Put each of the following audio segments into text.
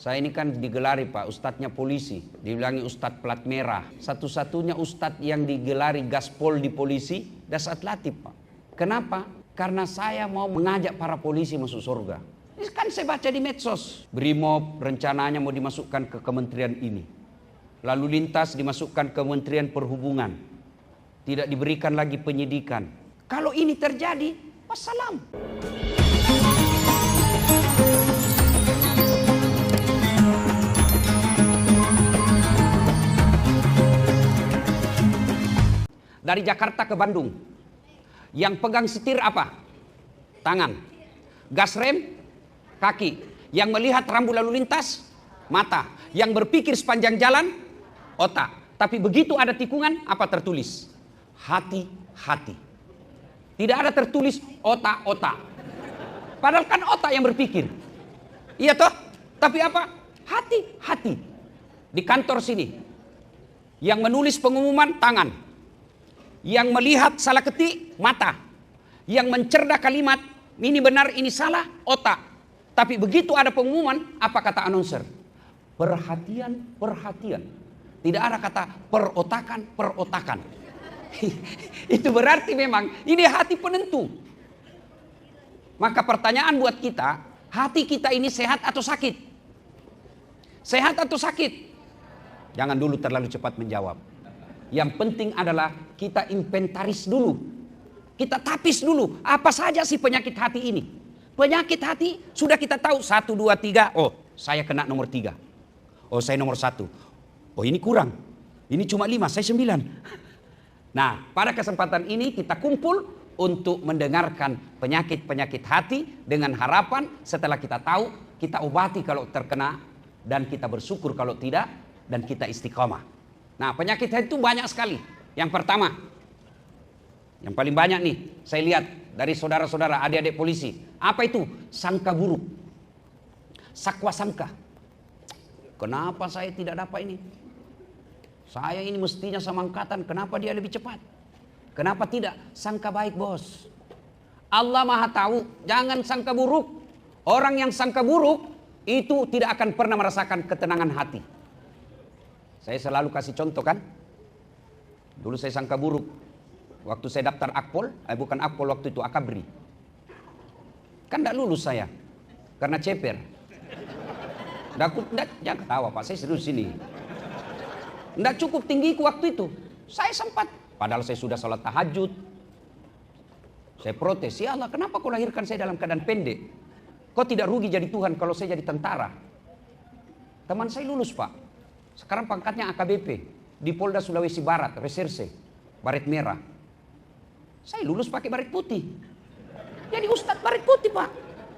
Saya ini kan digelari Pak, ustadznya polisi. Dibilangi ustadz plat merah. Satu-satunya ustadz yang digelari gaspol di polisi, Dasat Latif Pak. Kenapa? Karena saya mau mengajak para polisi masuk surga. Ini kan saya baca di medsos. Brimob rencananya mau dimasukkan ke kementerian ini. Lalu lintas dimasukkan ke Kementerian Perhubungan. Tidak diberikan lagi penyidikan. Kalau ini terjadi, wassalam. Dari Jakarta ke Bandung, yang pegang setir apa? Tangan. Gas rem, kaki. Yang melihat rambu lalu lintas, mata. Yang berpikir sepanjang jalan, otak. Tapi begitu ada tikungan, apa tertulis? Hati-hati. Tidak ada tertulis otak-otak. Padahal kan otak yang berpikir. Iya toh? Tapi apa? Hati-hati. Di kantor sini, yang menulis pengumuman, tangan. Yang melihat salah ketik, mata. Yang mencerda kalimat, ini benar, ini salah, otak. Tapi begitu ada pengumuman, apa kata announcer? Perhatian, perhatian. Tidak ada kata perotakan, perotakan. Itu berarti memang ini hati penentu. Maka pertanyaan buat kita, hati kita ini sehat atau sakit? Sehat atau sakit? Jangan dulu terlalu cepat menjawab. Yang penting adalah kita inventaris dulu. Kita tapis dulu. Apa saja sih penyakit hati ini? Penyakit hati sudah kita tahu. 1, 2, 3. Oh, saya kena nomor 3. Oh, saya nomor 1. Oh, ini kurang. Ini cuma 5, saya 9. Nah, pada kesempatan ini kita kumpul untuk mendengarkan penyakit-penyakit hati dengan harapan setelah kita tahu, kita obati kalau terkena dan kita bersyukur kalau tidak dan kita istiqomah. Nah, penyakit hati itu banyak sekali. Yang pertama, yang paling banyak nih, saya lihat dari saudara-saudara, adik-adik polisi. Apa itu? Sangka buruk. Sakwa sangka. Kenapa saya tidak dapat ini? Saya ini mestinya sama angkatan, kenapa dia lebih cepat? Kenapa tidak? Sangka baik, bos. Allah Maha tahu, jangan sangka buruk. Orang yang sangka buruk, itu tidak akan pernah merasakan ketenangan hati. Saya selalu kasih contoh kan. Dulu saya sangka buruk. Waktu saya daftar Akpol, bukan Akpol waktu itu, Akabri. Kan tidak lulus saya. Karena ceper. Jangan ketawa Pak, saya serius sini. Tidak cukup tinggiku waktu itu. Saya sempat. Padahal saya sudah sholat tahajud. Saya protes, ya Allah kenapa kau lahirkan saya dalam keadaan pendek? Kau tidak rugi jadi Tuhan kalau saya jadi tentara. Teman saya lulus Pak. Sekarang pangkatnya AKBP di Polda Sulawesi Barat, reserse, baret merah. Saya lulus pakai baret putih. Jadi Ustadz baret putih Pak.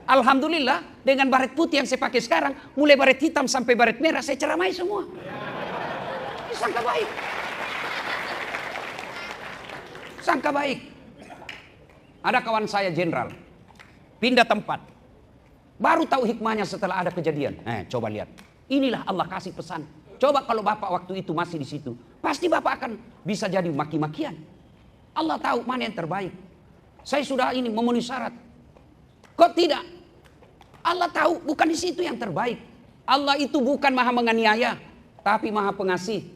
Alhamdulillah dengan baret putih yang saya pakai sekarang, mulai baret hitam sampai baret merah saya ceramai semua. Ini sangka baik. Sangka baik. Ada kawan saya jenderal, pindah tempat. Baru tahu hikmahnya setelah ada kejadian. Coba lihat. Inilah Allah kasih pesan. Coba kalau Bapak waktu itu masih di situ, pasti Bapak akan bisa jadi maki-makian. Allah tahu mana yang terbaik. Saya sudah ini memenuhi syarat. Kok tidak? Allah tahu bukan di situ yang terbaik. Allah itu bukan maha menganiaya, tapi maha pengasih.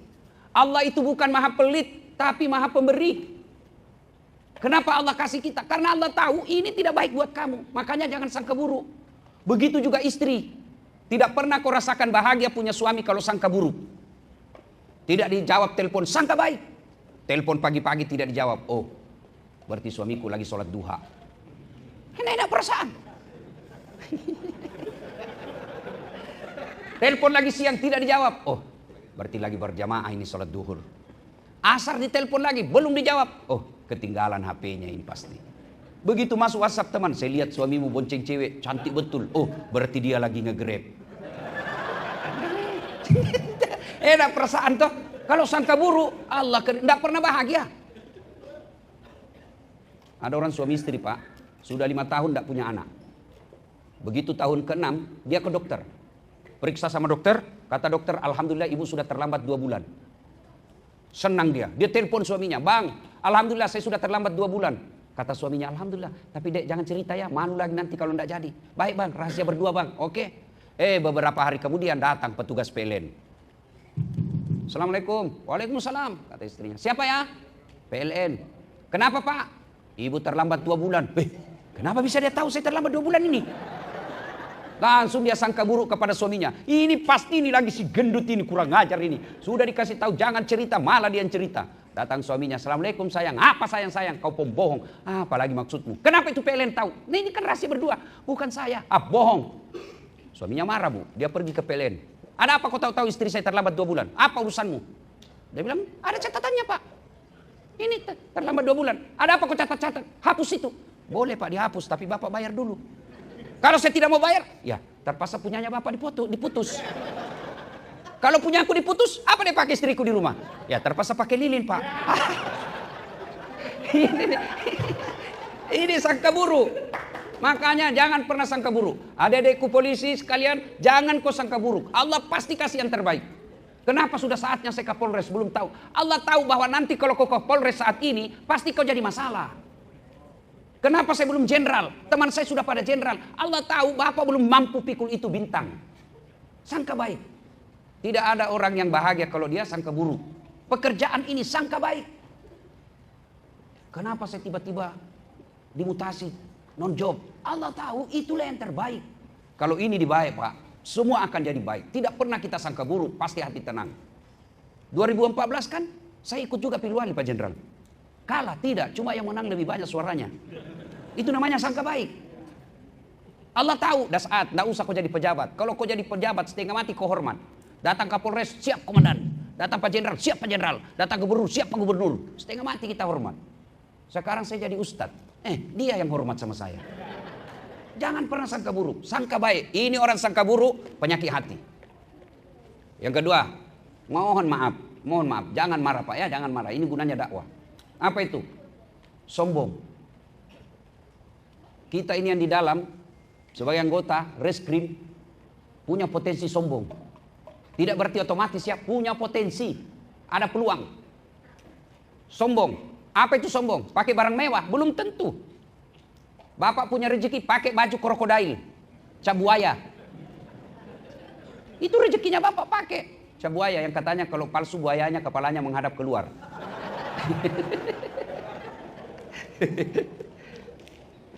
Allah itu bukan maha pelit, tapi maha pemberi. Kenapa Allah kasih kita? Karena Allah tahu ini tidak baik buat kamu. Makanya jangan sangka buruk. Begitu juga istri. Tidak pernah kau rasakan bahagia punya suami kalau sangka buruk. Tidak dijawab telepon, sangka baik. Telepon pagi-pagi tidak dijawab. Oh, berarti suamiku lagi sholat duha. Enak perasaan. Telepon lagi siang tidak dijawab. Oh, berarti lagi berjamaah ini sholat duhur. Asar ditelepon lagi, belum dijawab. Oh, ketinggalan HP-nya ini pasti. Begitu masuk WhatsApp teman, saya lihat suamimu bonceng cewek, cantik betul. Oh, berarti dia lagi nge-grab. Enak perasaan toh. Kalau sangka buruk, Allah tidak pernah bahagia. Ada orang suami istri Pak, sudah 5 tahun tidak punya anak. Begitu tahun ke-6, dia ke dokter. Periksa sama dokter, kata dokter, alhamdulillah ibu sudah terlambat 2 bulan. Senang dia telepon suaminya, bang, alhamdulillah saya sudah terlambat 2 bulan. Kata suaminya, alhamdulillah, tapi dek jangan cerita ya, malu lagi nanti kalau tidak jadi. Baik bang, rahasia berdua bang, oke. Beberapa hari kemudian datang petugas PLN. Assalamualaikum. Waalaikumsalam, kata istrinya. Siapa ya? PLN. Kenapa Pak? Ibu terlambat 2 bulan. Kenapa bisa dia tahu saya terlambat 2 bulan ini? Langsung dia sangka buruk kepada suaminya. Ini pasti ini lagi si gendut ini kurang ajar ini. Sudah dikasih tahu jangan cerita, malah dia yang cerita. Datang suaminya, Assalamualaikum sayang. Apa sayang? Kau pembohong. Apalagi maksudmu? Kenapa itu PLN tahu? Nah ini kan rahasia berdua. Bukan saya. Bohong. Suaminya marah Bu. Dia pergi ke PLN. Ada apa kau tahu istri saya terlambat 2 bulan? Apa urusanmu? Dia bilang, ada catatannya Pak. Ini terlambat 2 bulan. Ada apa kau catat? Hapus itu. Boleh Pak dihapus, tapi Bapak bayar dulu. Kalau saya tidak mau bayar, ya terpaksa punyanya Bapak diputus. Kalau punya aku diputus, apa dia pakai istriku di rumah? Ya terpaksa pakai lilin Pak. Ini sangka buruk. Makanya jangan pernah sangka buruk. Adik-adikku polisi sekalian, jangan kau sangka buruk. Allah pasti kasih yang terbaik. Kenapa sudah saatnya saya Kapolres? Belum tahu. Allah tahu bahwa nanti kalau kau Kapolres saat ini, pasti kau jadi masalah. Kenapa saya belum jenderal? Teman saya sudah pada jenderal. Allah tahu Bapak belum mampu pikul itu bintang. Sangka baik. Tidak ada orang yang bahagia kalau dia sangka buruk. Pekerjaan ini sangka baik. Kenapa saya tiba-tiba dimutasi, non job? Allah tahu itulah yang terbaik. Kalau ini dibaik Pak, semua akan jadi baik. Tidak pernah kita sangka buruk, pasti hati tenang. 2014 kan saya ikut juga pilih wali Pak Jenderal. Kalah tidak, cuma yang menang lebih banyak suaranya. Itu namanya sangka baik. Allah tahu, saat tidak usah kau jadi pejabat. Kalau kau jadi pejabat setengah mati kau hormat. Datang Kapolres, siap komandan. Datang Pak Jenderal, siap Pak Jenderal. Datang Gubernur, siap Pak Gubernur. Setengah mati kita hormat. Sekarang saya jadi ustadz. Dia yang hormat sama saya. Jangan pernah sangka buruk, sangka baik. Ini orang sangka buruk, penyakit hati. Yang kedua, mohon maaf. Jangan marah Pak ya, jangan marah. Ini gunanya dakwah. Apa itu? Sombong. Kita ini yang di dalam sebagai anggota reskrim punya potensi sombong. Tidak berarti otomatis ya, punya potensi. Ada peluang. Sombong. Apa itu sombong? Pakai barang mewah? Belum tentu. Bapak punya rezeki pakai baju krokodil, cabuaya. Itu rezekinya Bapak pakai. Cabuaya yang katanya kalau palsu buayanya kepalanya menghadap keluar.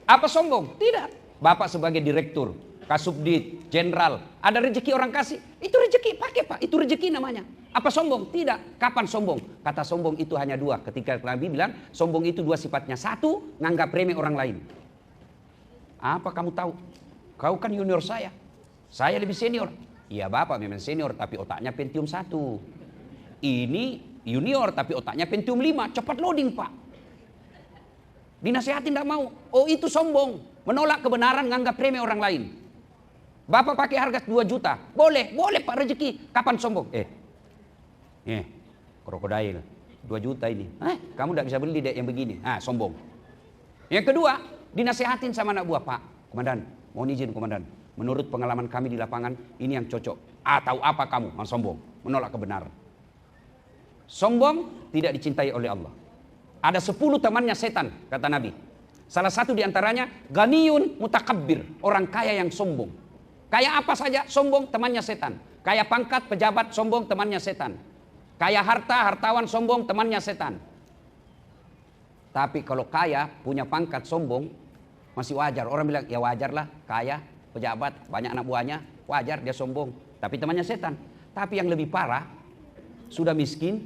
Apa sombong? Tidak. Bapak sebagai direktur, kasubdit, jenderal, ada rezeki orang kasih. Itu rezeki, pakai Pak. Itu rezeki namanya. Apa sombong? Tidak. Kapan sombong? Kata sombong itu hanya 2. Ketika Nabi bilang sombong itu 2 sifatnya. 1, nganggap remeh orang lain. Apa kamu tahu? Kau kan junior saya. Saya lebih senior. Iya Bapak memang senior tapi otaknya Pentium 1. Ini junior tapi otaknya Pentium 5. Cepat loading Pak. Dinasihatin tidak mau. Oh itu sombong. Menolak kebenaran, nganggap remeh orang lain. Bapak pakai harga 2 juta. Boleh Pak rezeki. Kapan sombong? Krokodil. 2 juta ini. Kamu tidak bisa beli dek yang begini. Sombong. Yang kedua, dinasihatin sama anak buah. Pak, komandan, mohon izin komandan. Menurut pengalaman kami di lapangan, ini yang cocok. Tahu apa kamu? Sombong. Menolak kebenaran. Sombong tidak dicintai oleh Allah. Ada 10 temannya setan, kata Nabi. Salah satu diantaranya, ganiyun mutakabbir. Orang kaya yang sombong. Kaya apa saja, sombong, temannya setan. Kaya pangkat, pejabat, sombong, temannya setan. Kaya harta, hartawan, sombong, temannya setan. Tapi kalau kaya, punya pangkat, sombong, masih wajar. Orang bilang, ya wajarlah, kaya, pejabat, banyak anak buahnya, wajar dia sombong. Tapi temannya setan. Tapi yang lebih parah, sudah miskin,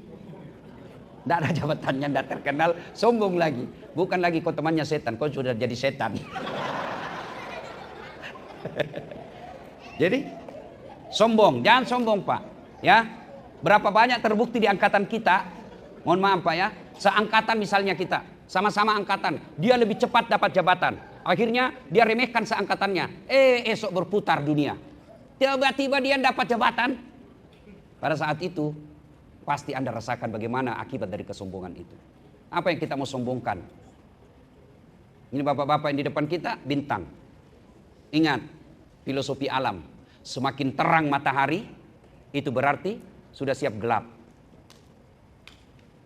tidak ada jabatannya, tidak terkenal, sombong lagi. Bukan lagi kau temannya setan, kau sudah jadi setan. Jadi, sombong, jangan sombong Pak. Ya, berapa banyak terbukti di angkatan kita, mohon maaf Pak ya, seangkatan misalnya kita, sama-sama angkatan, dia lebih cepat dapat jabatan. Akhirnya dia remehkan seangkatannya. Esok berputar dunia. Tiba-tiba dia dapat jabatan. Pada saat itu, pasti Anda rasakan bagaimana akibat dari kesombongan itu. Apa yang kita mau sombongkan? Ini bapak-bapak yang di depan kita, bintang. Ingat, filosofi alam. Semakin terang matahari, itu berarti sudah siap gelap.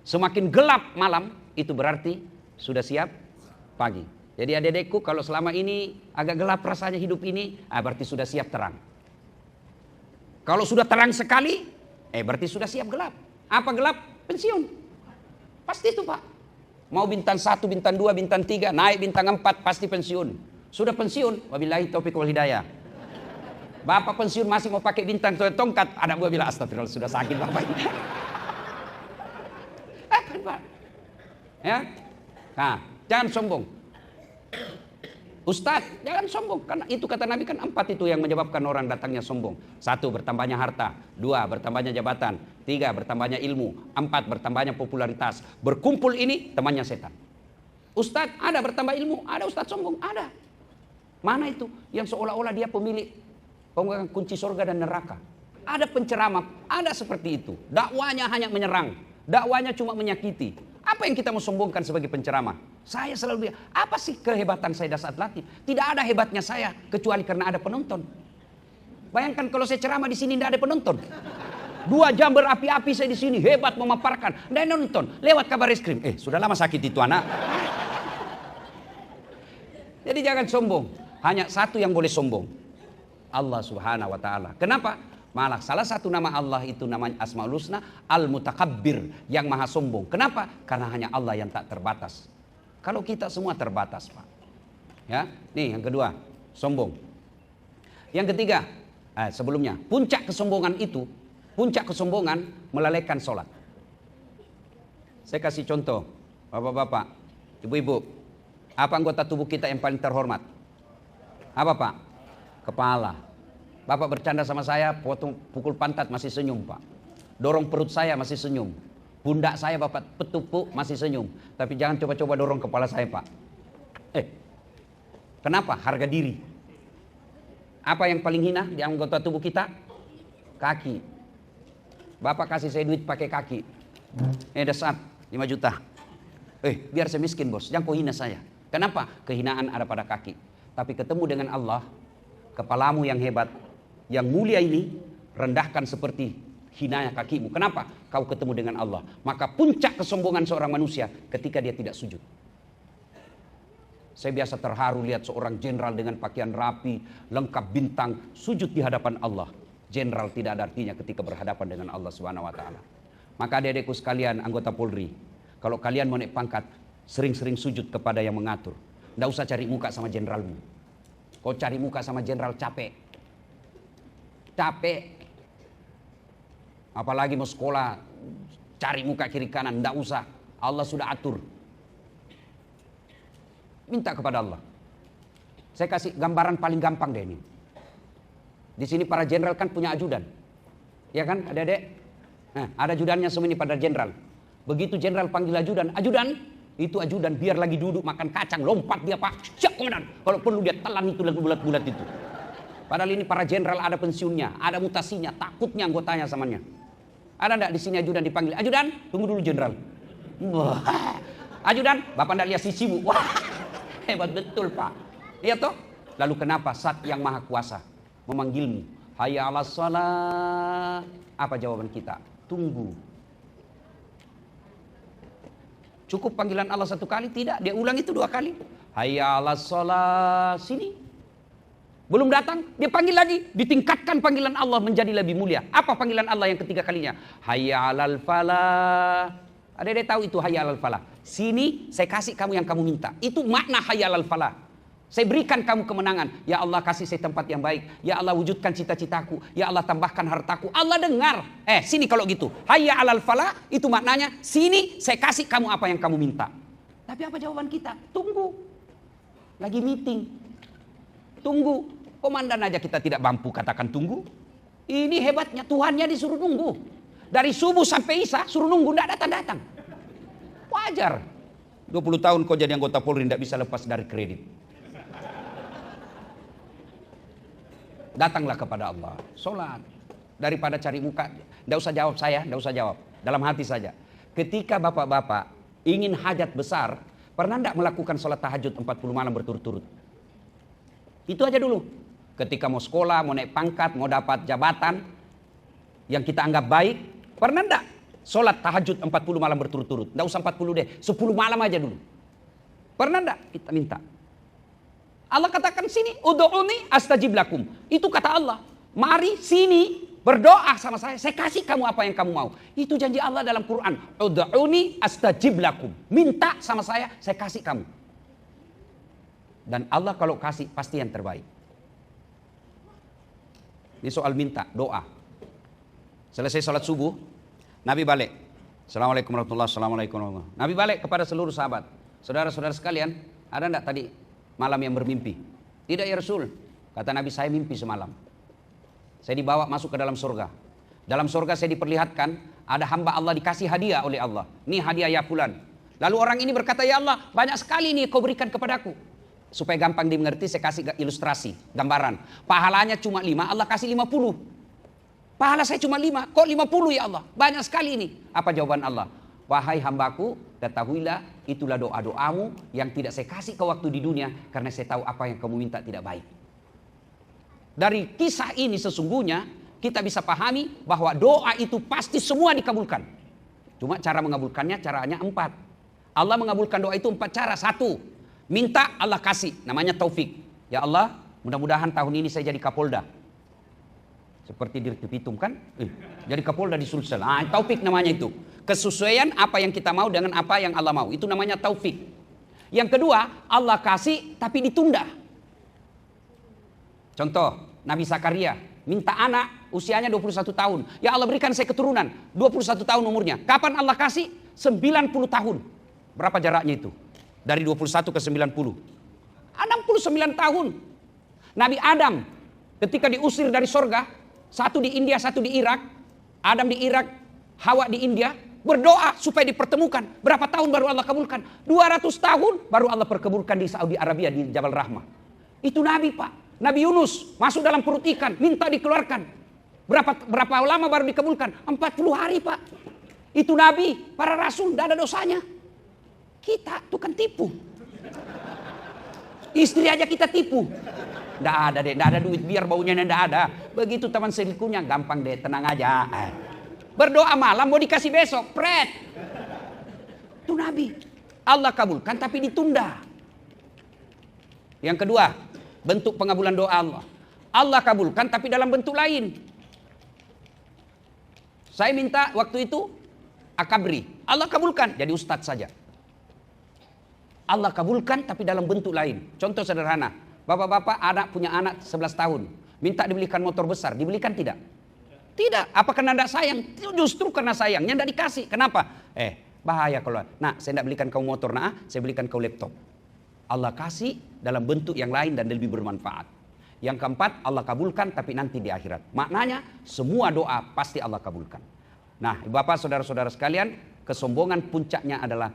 Semakin gelap malam, itu berarti sudah siap pagi. Jadi adik-adikku kalau selama ini agak gelap rasanya hidup ini, berarti sudah siap terang. Kalau sudah terang sekali, berarti sudah siap gelap. Apa gelap? Pensiun. Pasti itu Pak. Mau bintang 1, bintang 2, bintang 3, naik bintang 4, pasti pensiun. Sudah pensiun, wabillahi taufiq wal hidayah. Bapak pensiun masih mau pakai bintang tongkat, anak gua bilang astagfirullah sudah sakit bapak ini. Kan Pak. Ya. Nah, jangan sombong. Ustadz, jangan sombong. Karena itu kata Nabi kan 4 itu yang menyebabkan orang datangnya sombong. 1, bertambahnya harta. 2, bertambahnya jabatan. 3, bertambahnya ilmu. 4, bertambahnya popularitas. Berkumpul ini temannya setan. Ustadz, ada bertambah ilmu. Ada ustadz sombong. Ada. Mana itu? Yang seolah-olah dia pemilik pemegang kunci surga dan neraka. Ada penceramah. Ada seperti itu. Dakwanya hanya menyerang. Dakwanya cuma menyakiti. Apa yang kita mau sombongkan sebagai penceramah? Saya selalu bilang, apa sih kehebatan saya saat latih? Tidak ada hebatnya saya kecuali karena ada penonton. Bayangkan kalau saya ceramah di sini tidak ada penonton. 2 jam berapi-api saya di sini hebat memaparkan, dan nonton lewat kabar reskrim. Sudah lama sakit itu anak. Jadi jangan sombong. Hanya satu yang boleh sombong, Allah Subhanahu wa taala. Kenapa? Malah salah satu nama Allah itu namanya Asmaul Husna, Al-Mutakabbir, yang maha sombong. Kenapa? Karena hanya Allah yang tak terbatas. Kalau kita semua terbatas, Pak. Ya, nih yang kedua, sombong. Yang ketiga, sebelumnya, puncak kesombongan melalaikan sholat. Saya kasih contoh, bapak-bapak, ibu-ibu, apa anggota tubuh kita yang paling terhormat? Apa Pak? Kepala. Bapak bercanda sama saya, pukul pantat masih senyum Pak. Dorong perut saya masih senyum. Pundak saya Bapak petupuk masih senyum. Tapi jangan coba-coba dorong kepala saya Pak. Kenapa? Harga diri. Apa yang paling hina di anggota tubuh kita? Kaki. Bapak kasih saya duit pakai kaki. Dasar 5 juta. Biar saya miskin bos, jangan kau hina saya. Kenapa? Kehinaan ada pada kaki. Tapi ketemu dengan Allah, kepalamu yang hebat, yang mulia ini, rendahkan seperti hinanya kakimu. Kenapa? Kau ketemu dengan Allah. Maka puncak kesombongan seorang manusia ketika dia tidak sujud. Saya biasa terharu lihat seorang jenderal dengan pakaian rapi, lengkap bintang, sujud di hadapan Allah. Jenderal tidak ada artinya ketika berhadapan dengan Allah Subhanahu wa taala. Maka adik-adikku sekalian anggota Polri, kalau kalian mau naik pangkat, sering-sering sujud kepada yang mengatur. Tidak usah cari muka sama jenderalmu. Kau cari muka sama jenderal capek. Apalagi mau sekolah, cari muka kiri kanan, tidak usah. Allah sudah atur. Minta kepada Allah. Saya kasih gambaran paling gampang deh ini. Di sini para jenderal kan punya ajudan. Ya kan, adik-adik? Ada ajudannya semua ini pada jenderal. Begitu jenderal panggil ajudan, itu ajudan biar lagi duduk makan kacang, lompat dia Pak, siap komandan. Kalau perlu dia telan itu lagi bulat-bulat itu. Padahal ini para jenderal ada pensiunnya, ada mutasinya, takutnya anggotanya samanya. Ada enggak di sini ajudan dipanggil? Ajudan, tunggu dulu jenderal. Wah. Ajudan, Bapak enggak lihat sisimu. Wah. Hebat betul Pak. Iya toh? Lalu kenapa Zat yang Maha Kuasa memanggilmu? Hayya 'alas shalah. Apa jawaban kita? Tunggu. Cukup panggilan Allah 1 kali? Tidak, dia ulang itu 2 kali. Hayya 'alas shalah, sini. Belum datang, dia panggil lagi. Ditingkatkan panggilan Allah menjadi lebih mulia. Apa panggilan Allah yang ketiga kalinya? Hayya 'alal falah. Ada tahu itu hayya 'alal falah? Sini saya kasih kamu yang kamu minta. Itu makna hayya 'alal falah. Saya berikan kamu kemenangan. Ya Allah kasih saya tempat yang baik. Ya Allah wujudkan cita-citaku. Ya Allah tambahkan hartaku. Allah dengar. Sini kalau gitu. Hayya 'alal falah itu maknanya sini saya kasih kamu apa yang kamu minta. Tapi apa jawaban kita? Tunggu. Lagi meeting. Tunggu. Komandan aja kita tidak mampu katakan tunggu. Ini hebatnya Tuhannya disuruh nunggu. Dari subuh sampai isya suruh nunggu, tidak datang-datang. Wajar. 20 tahun kau jadi anggota Polri tidak bisa lepas dari kredit. Datanglah kepada Allah. Sholat. Daripada cari muka. Tidak usah jawab saya, tidak usah jawab. Dalam hati saja. Ketika bapak-bapak ingin hajat besar, pernah tidak melakukan sholat tahajud 40 malam berturut-turut? Itu aja dulu. Ketika mau sekolah, mau naik pangkat, mau dapat jabatan yang kita anggap baik, pernah enggak sholat tahajud 40 malam berturut-turut? Enggak usah 40 deh, 10 malam aja dulu. Pernah enggak? Kita minta. Allah katakan sini, ud'uni astajib lakum. Itu kata Allah. Mari sini, Berdoa sama saya kasih kamu apa yang kamu mau. Itu janji Allah dalam Quran. Ud'uni astajib lakum. Minta sama saya kasih kamu. Dan Allah kalau kasih pasti yang terbaik. Ini soal minta, doa. Selesai sholat subuh, Nabi balik. Assalamualaikum warahmatullahi wabarakatuh. Nabi balik kepada seluruh sahabat. Saudara-saudara sekalian, ada enggak tadi malam yang bermimpi? Tidak ya Rasul. Kata Nabi, saya mimpi semalam. Saya dibawa masuk ke dalam surga. Dalam surga saya diperlihatkan ada hamba Allah dikasih hadiah oleh Allah. Ini hadiah ya fulan. Lalu orang ini berkata, ya Allah banyak sekali nih kau berikan kepadaku. Supaya gampang dimengerti saya kasih ilustrasi, gambaran. Pahalanya cuma 5, Allah kasih 50. Pahala saya cuma 5, kok 50 ya Allah? Banyak sekali ini. Apa jawaban Allah? Wahai hambaku, ketahuilah itulah doa-doamu yang tidak saya kasih ke waktu di dunia. Karena saya tahu apa yang kamu minta tidak baik. Dari kisah ini sesungguhnya kita bisa pahami bahwa doa itu pasti semua dikabulkan. Cuma cara mengabulkannya caranya 4. Allah mengabulkan doa itu 4 cara. 1, minta Allah kasih, namanya taufik. Ya Allah, mudah-mudahan tahun ini saya jadi Kapolda. Seperti Dirk Pitum kan? Jadi Kapolda di Sulsel. Taufik namanya itu. Kesesuaian apa yang kita mau dengan apa yang Allah mau. Itu namanya taufik. Yang kedua, Allah kasih tapi ditunda. Contoh, Nabi Zakaria minta anak usianya 21 tahun. Ya Allah berikan saya keturunan. 21 tahun umurnya. Kapan Allah kasih? 90 tahun. Berapa jaraknya itu? Dari 21 ke 90. 69 tahun. Nabi Adam ketika diusir dari sorga. Satu di India, satu di Irak. Adam di Irak, Hawa di India. Berdoa supaya dipertemukan. Berapa tahun baru Allah kabulkan? 200 tahun baru Allah perkabulkan di Saudi Arabia di Jabal Rahmah. Itu Nabi Pak. Nabi Yunus masuk dalam perut ikan, minta dikeluarkan. Berapa lama baru dikabulkan? 40 hari Pak. Itu Nabi, para Rasul, tidak ada dosanya. Kita tukang tipu. Istri aja kita tipu. Tidak ada deh, tidak ada duit biar baunya tidak ada. Begitu teman selingkuhnya, gampang deh, tenang aja. Berdoa malam mau dikasih besok, pret. Itu Nabi. Allah kabulkan tapi ditunda. Yang kedua, bentuk pengabulan doa Allah. Allah kabulkan tapi dalam bentuk lain. Saya minta waktu itu akabri. Allah kabulkan jadi ustadz saja. Allah kabulkan tapi dalam bentuk lain. Contoh sederhana. Bapak-bapak punya anak 11 tahun. Minta dibelikan motor besar. Dibelikan tidak? Tidak. Apa karena tidak sayang? Justru karena sayangnya tidak dikasih. Kenapa? Bahaya kalau. Nah saya tidak belikan kau motor. Nah saya belikan kau laptop. Allah kasih dalam bentuk yang lain dan lebih bermanfaat. Yang keempat, Allah kabulkan tapi nanti di akhirat. Maknanya semua doa pasti Allah kabulkan. Nah, Bapak, saudara-saudara sekalian, kesombongan puncaknya adalah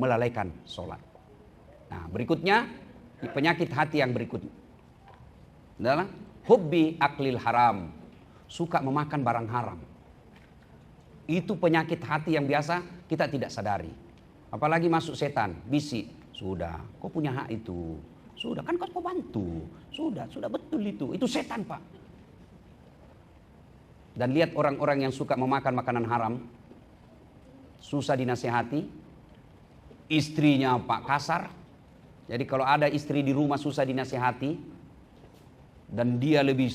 melalaikan sholat. Nah, berikutnya penyakit hati yang berikutnya adalah hubbi aklil haram, suka memakan barang haram. Itu penyakit hati yang biasa kita tidak sadari. Apalagi masuk setan, bisik. Sudah, kau punya hak itu. Sudah, kan kau bantu. Sudah betul itu. Itu setan Pak. Dan lihat orang-orang yang suka memakan makanan haram. Susah dinasihati. Istrinya Pak kasar. Jadi kalau ada istri di rumah susah dinasihati. Dan dia lebih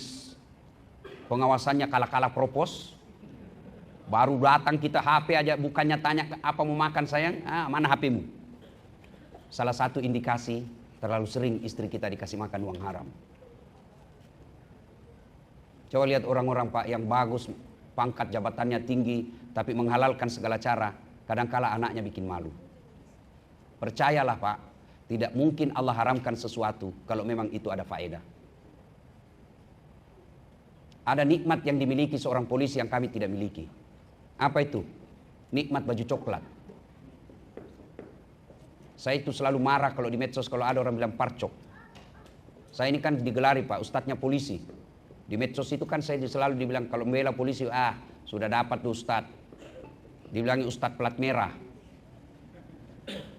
pengawasannya kalah-kalah propos. Baru datang kita HP aja bukannya tanya apa mau makan sayang. Mana HPmu? Salah satu indikasi terlalu sering istri kita dikasih makan uang haram. Coba lihat orang-orang Pak yang bagus, pangkat jabatannya tinggi, tapi menghalalkan segala cara. Kadangkala anaknya bikin malu. Percayalah Pak, tidak mungkin Allah haramkan sesuatu kalau memang itu ada faedah. Ada nikmat yang dimiliki seorang polisi yang kami tidak miliki. Apa itu? Nikmat baju coklat. Saya itu selalu marah kalau di medsos kalau ada orang bilang parcok. Saya ini kan digelari Pak, ustadznya polisi. Di medsos itu kan saya selalu dibilang kalau membela polisi, sudah dapat tuh ustadz. Dibilangi ustadz plat merah.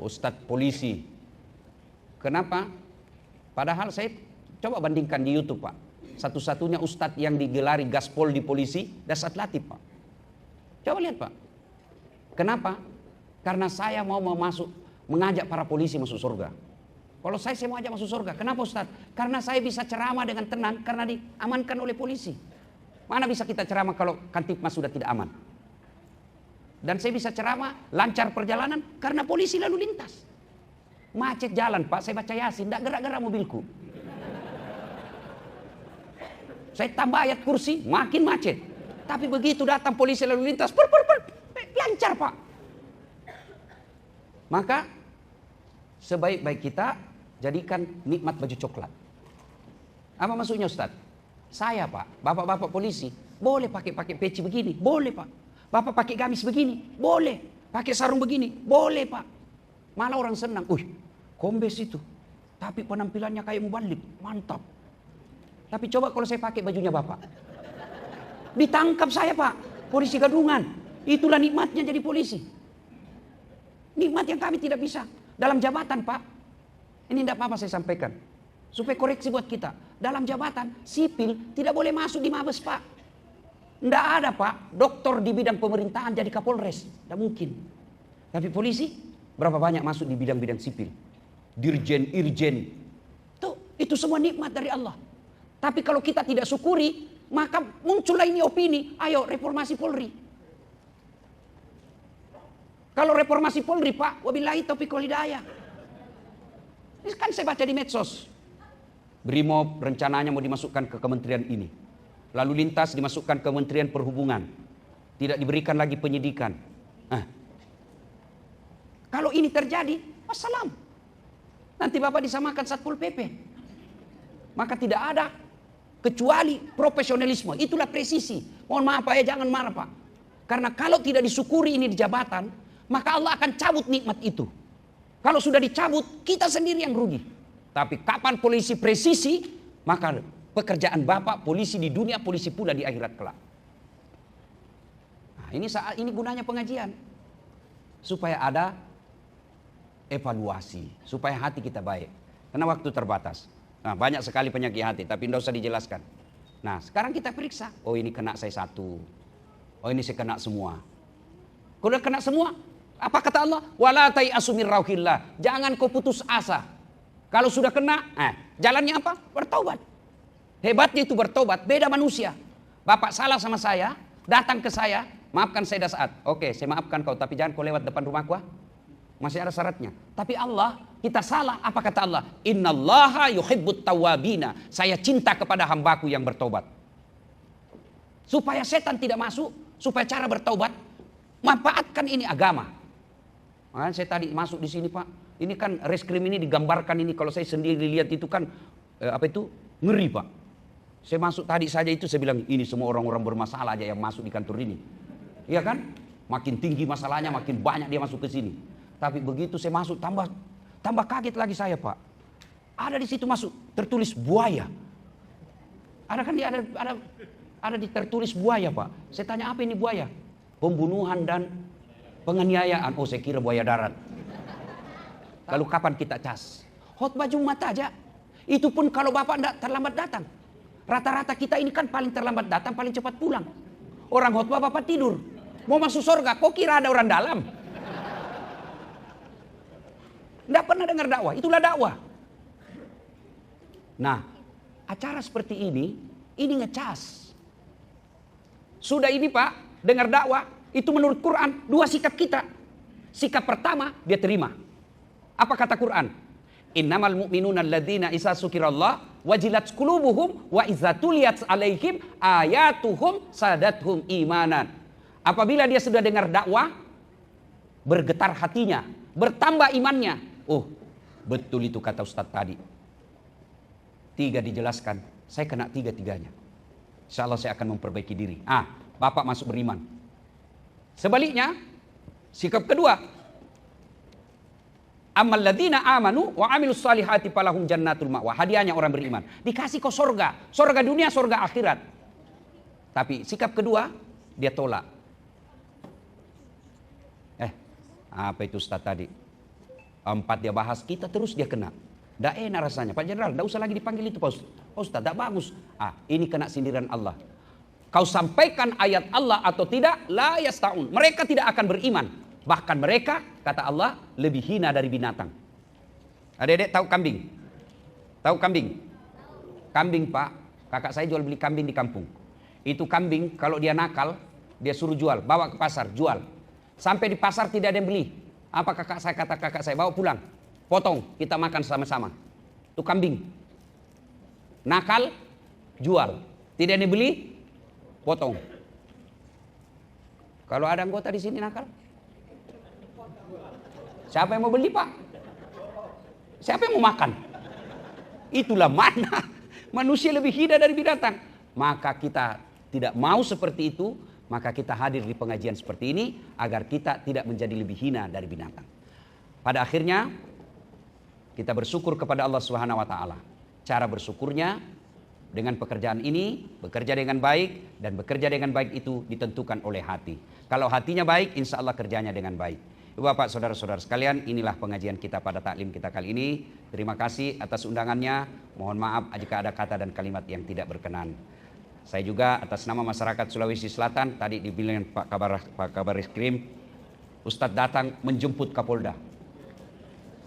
Ustadz polisi. Kenapa? Padahal saya coba bandingkan di YouTube Pak. Satu-satunya ustadz yang digelari gaspol di polisi, Dasat Latif Pak. Coba lihat Pak. Kenapa? Karena saya mau mengajak para polisi masuk surga. Kalau saya mau ajak masuk surga. Kenapa Ustaz? Karena saya bisa ceramah dengan tenang karena diamankan oleh polisi. Mana bisa kita ceramah kalau Kantipmas sudah tidak aman? Dan saya bisa ceramah lancar perjalanan karena polisi lalu lintas. Macet jalan Pak, saya baca Yasin, tidak gerak-gerak mobilku. Saya tambah ayat kursi, makin macet. Tapi begitu datang polisi lalu lintas, lancar Pak. Maka sebaik-baik kita jadikan nikmat baju coklat. Apa maksudnya Ustaz? Saya Pak, bapak-bapak polisi, boleh pakai peci begini, boleh Pak. Bapak pakai gamis begini, boleh. Pakai sarung begini, boleh Pak. Malah orang senang, kombes itu. Tapi penampilannya kayak mubalik, mantap. Tapi coba kalau saya pakai bajunya Bapak. Ditangkap saya Pak, polisi gadungan. Itulah nikmatnya jadi polisi. Nikmat yang kami tidak bisa. Dalam jabatan Pak, ini tidak apa-apa saya sampaikan. Supaya koreksi buat kita. Dalam jabatan sipil tidak boleh masuk di Mabes Pak. Tidak ada Pak, doktor di bidang pemerintahan jadi Kapolres. Tidak mungkin. Tapi polisi, berapa banyak masuk di bidang-bidang sipil. Dirjen, irjen. Itu semua nikmat dari Allah. Tapi kalau kita tidak syukuri, maka muncullah ini opini, ayo reformasi Polri. Kalau reformasi Polri Pak, wabillahi taufiq wal hidayah. Ini kan saya baca di medsos. Brimob rencananya mau dimasukkan ke kementerian ini. Lalu lintas dimasukkan ke Kementerian Perhubungan. Tidak diberikan lagi penyidikan. Kalau ini terjadi, wassalam. Nanti Bapak disamakan Satpol PP. Maka tidak ada kecuali profesionalisme. Itulah presisi. Mohon maaf Pak ya, jangan marah Pak. Karena kalau tidak disyukuri ini di jabatan, maka Allah akan cabut nikmat itu. Kalau sudah dicabut, kita sendiri yang rugi. Tapi kapan polisi presisi, maka pekerjaan Bapak polisi di dunia, polisi pula di akhirat kelak. Nah, ini gunanya pengajian. Supaya ada evaluasi, supaya hati kita baik. Karena waktu terbatas. Nah, banyak sekali penyakit hati, tapi tidak usah dijelaskan. Nah, sekarang kita periksa. Oh, ini kena saya satu. Oh, ini saya kena semua. Kalau udah kena semua, apa kata Allah? Wala tai'asu min rauhillah. Jangan kau putus asa. Kalau sudah kena, jalannya apa? Bertobat. Hebatnya itu bertobat, beda manusia. Bapak salah sama saya, datang ke saya, maafkan saya dah saat. Oke, saya maafkan kau, tapi jangan kau lewat depan rumahku. Masih ada syaratnya. Tapi Allah, kita salah, apa kata Allah? Innallaha yuhibbut tawwabina. Saya cinta kepada hambaku yang bertobat. Supaya setan tidak masuk, supaya cara bertobat, manfaatkan ini agama. Makanya saya tadi masuk di sini Pak. Ini kan reskrim ini digambarkan ini, kalau saya sendiri lihat itu kan, ngeri Pak. Saya masuk tadi saja itu saya bilang, ini semua orang-orang bermasalah aja yang masuk di kantor ini. Iya kan? Makin tinggi masalahnya, makin banyak dia masuk ke sini. Tapi begitu saya masuk, tambah kaget lagi saya Pak. Ada di situ masuk, tertulis buaya. Ada kan dia ada di tertulis buaya Pak. Saya tanya apa ini buaya? Pembunuhan dan penganiayaan. Oh, saya kira buaya darat. Lalu kapan kita cas? Khotbah Jumat aja. Itu pun kalau Bapak tidak terlambat datang. Rata-rata kita ini kan paling terlambat datang, paling cepat pulang. Orang khotbah Bapak tidur. Mau masuk surga, kok kira ada orang dalam? Tidak pernah dengar dakwah, itulah dakwah. Nah, acara seperti ini ngecas. Sudah ini Pak, dengar dakwah, itu menurut Quran, dua sikap kita. Sikap pertama, dia terima. Apa kata Quran? Innamal mu'minuna alladzina idza dzukirallah wajilat qulubuhum wa idza tuliyat alaihim ayatuhum sadathum imanan. Apabila dia sudah dengar dakwah, bergetar hatinya, bertambah imannya. Oh, betul itu kata Ustadz tadi. 3 dijelaskan, saya kena 3-tiganya. Insyaallah saya akan memperbaiki diri. Bapak masuk beriman. Sebaliknya, sikap kedua, amal ladzina amanu wa amilus salihati falahum jannatul ma'wa. Hadiahnya orang beriman. Dikasih kau surga. Surga dunia, surga akhirat. Tapi sikap kedua, dia tolak. Apa itu Ustaz tadi? 4 dia bahas, kita terus dia kena. Tidak enak rasanya. Pak Jenderal, tidak usah lagi dipanggil itu Pak Ustaz. Tidak bagus. Ini kena sindiran Allah. Kau sampaikan ayat Allah atau tidak, la yasta'un. Mereka tidak akan beriman. Bahkan mereka, kata Allah, lebih hina dari binatang. Adik-adik tahu kambing? Tahu kambing? Kambing Pak, kakak saya jual beli kambing di kampung. Itu kambing kalau dia nakal, dia suruh jual, bawa ke pasar, jual. Sampai di pasar tidak ada yang beli. Apa kakak saya kata kakak saya, bawa pulang, potong, kita makan sama-sama. Itu kambing. Nakal, jual. Tidak ada yang beli, potong. Kalau ada anggota di sini nakal, siapa yang mau beli, Pak? Siapa yang mau makan? Itulah mana manusia lebih hina dari binatang. Maka kita tidak mau seperti itu, maka kita hadir di pengajian seperti ini agar kita tidak menjadi lebih hina dari binatang. Pada akhirnya kita bersyukur kepada Allah Subhanahu wa taala. Cara bersyukurnya dengan pekerjaan ini, bekerja dengan baik, dan bekerja dengan baik itu ditentukan oleh hati. Kalau hatinya baik, insya Allah kerjanya dengan baik. Bapak, saudara-saudara sekalian, inilah pengajian kita pada taklim kita kali ini. Terima kasih atas undangannya. Mohon maaf jika ada kata dan kalimat yang tidak berkenan. Saya juga atas nama masyarakat Sulawesi Selatan, tadi dibilang Pak Kabar Reskrim, Ustadz datang menjemput Kapolda.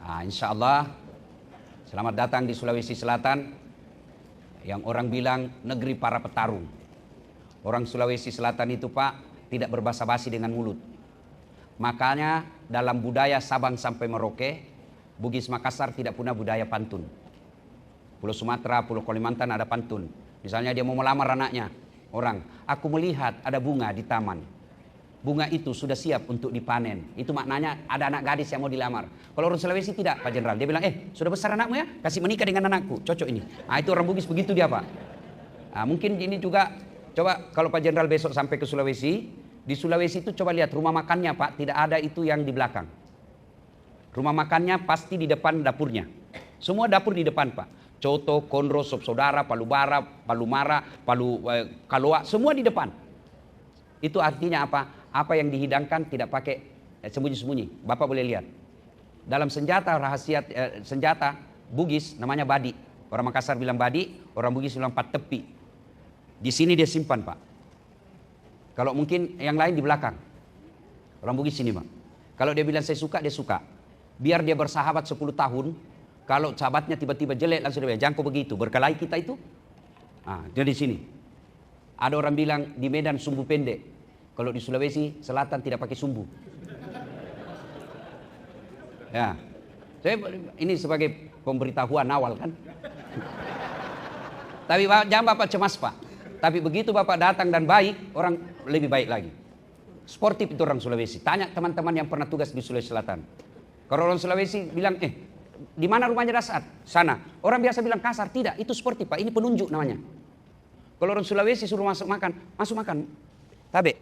Nah, insya Allah, selamat datang di Sulawesi Selatan, yang orang bilang negeri para petarung. Orang Sulawesi Selatan itu, Pak, tidak berbasa-basi dengan mulut. Makanya dalam budaya Sabang sampai Merauke, Bugis Makassar tidak punya budaya pantun. Pulau Sumatera, Pulau Kalimantan ada pantun. Misalnya dia mau melamar anaknya, orang, aku melihat ada bunga di taman. Bunga itu sudah siap untuk dipanen. Itu maknanya ada anak gadis yang mau dilamar. Kalau orang Sulawesi tidak, Pak Jenderal. Dia bilang, sudah besar anakmu ya? Kasih menikah dengan anakku. Cocok ini. Nah, itu orang Bugis begitu dia, Pak. Nah, mungkin ini juga, coba kalau Pak Jenderal besok sampai ke Sulawesi, di Sulawesi itu coba lihat rumah makannya, Pak, tidak ada itu yang di belakang. Rumah makannya pasti di depan dapurnya. Semua dapur di depan, Pak. Coto, Konro, Sop Saudara, Palu Bara, Palu Mara, Palu Kaloa, semua di depan. Itu artinya apa? Apa yang dihidangkan tidak pakai sembunyi-sembunyi. Bapak boleh lihat. Dalam senjata rahasia senjata Bugis namanya badi. Orang Makassar bilang badi, orang Bugis bilang pat tepi. Di sini dia simpan, Pak. Kalau mungkin yang lain di belakang. Orang Bugis sini, Pak. Kalau dia bilang saya suka, dia suka. Biar dia bersahabat 10 tahun. Kalau sahabatnya tiba-tiba jelek, langsung dia bilang, jangan kau begitu. Berkelahi kita itu. Nah, dia di sini. Ada orang bilang di Medan sumbu pendek. Kalau di Sulawesi Selatan tidak pakai sumbu. Ya. Saya ini sebagai pemberitahuan awal kan. Tapi jangan Bapak cemas, Pak. Tapi begitu Bapak datang dan baik, orang lebih baik lagi. Sportif itu orang Sulawesi. Tanya teman-teman yang pernah tugas di Sulawesi Selatan. Kalau orang Sulawesi bilang, di mana rumahnya Dasat? Sana. Orang biasa bilang kasar. Tidak, itu sportif, Pak. Ini penunjuk namanya. Kalau orang Sulawesi suruh masuk makan. Tabe,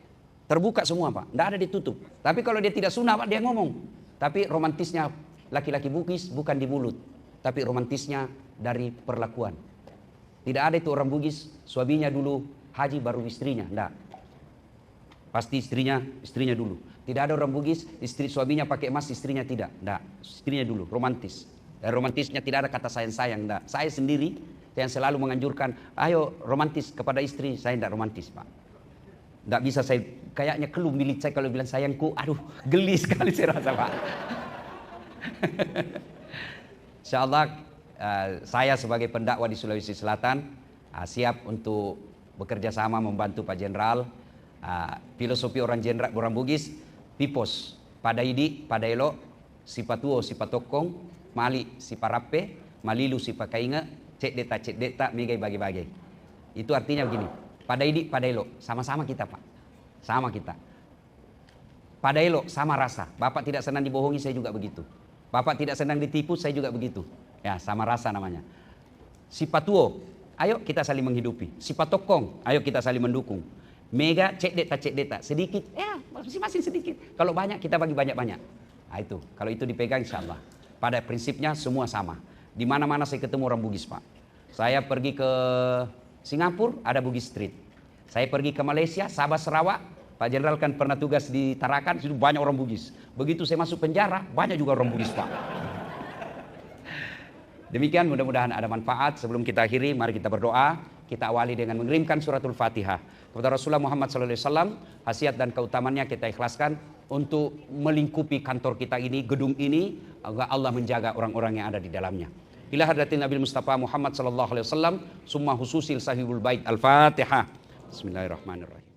terbuka semua, Pak. Tidak ada ditutup. Tapi kalau dia tidak sunnah, Pak, dia ngomong. Tapi romantisnya laki-laki Bugis bukan di mulut. Tapi romantisnya dari perlakuan. Tidak ada itu orang Bugis, suaminya dulu haji baru istrinya, enggak. Pasti istrinya dulu. Tidak ada orang Bugis, suaminya pakai emas, istrinya tidak, enggak. Istrinya dulu, romantis. Dan romantisnya tidak ada kata sayang-sayang, enggak. Saya sendiri yang selalu menganjurkan, ayo romantis kepada istri, saya enggak romantis, Pak. Enggak bisa saya, kayaknya keluh milit saya kalau bilang sayangku, aduh geli sekali saya rasa, Pak. Insyaallah saya sebagai pendakwah di Sulawesi Selatan siap untuk bekerja sama membantu Pak Jenderal. Filosofi orang Bugis, pipos, padaidi, padaelo, sipatuo, sipatokong, mali, siparape, malilu, sipakainga, cek deta, megai bagi-bagi. Itu artinya begini, padaidi, padaelo, sama-sama kita, Pak. Sama kita. Padaelo, sama rasa. Bapak tidak senang dibohongi, saya juga begitu. Bapak tidak senang ditipu, saya juga begitu. Ya, sama rasa namanya. Sipatuo, ayo kita saling menghidupi. Sipatokong, ayo kita saling mendukung. Mega, cek deta, sedikit, ya masing-masing sedikit. Kalau banyak, kita bagi banyak-banyak. Nah itu, kalau itu dipegang insya Allah. Pada prinsipnya semua sama. Di mana-mana saya ketemu orang Bugis, Pak. Saya pergi ke Singapura, ada Bugis Street. Saya pergi ke Malaysia, Sabah, Sarawak. Pak Jenderal kan pernah tugas di Tarakan, situ banyak orang Bugis. Begitu saya masuk penjara, banyak juga orang Bugis, Pak. Demikian, mudah-mudahan ada manfaat. Sebelum kita akhiri, mari kita berdoa. Kita awali dengan mengirimkan suratul Fatihah kepada Rasulullah Muhammad SAW. Khasiat dan keutamannya kita ikhlaskan untuk melingkupi kantor kita ini, gedung ini, agar Allah menjaga orang-orang yang ada di dalamnya. Ila hadratin Nabi Mustafa Muhammad SAW, summa hususil sahibul bait. Al-Fatihah. Bismillahirrahmanirrahim.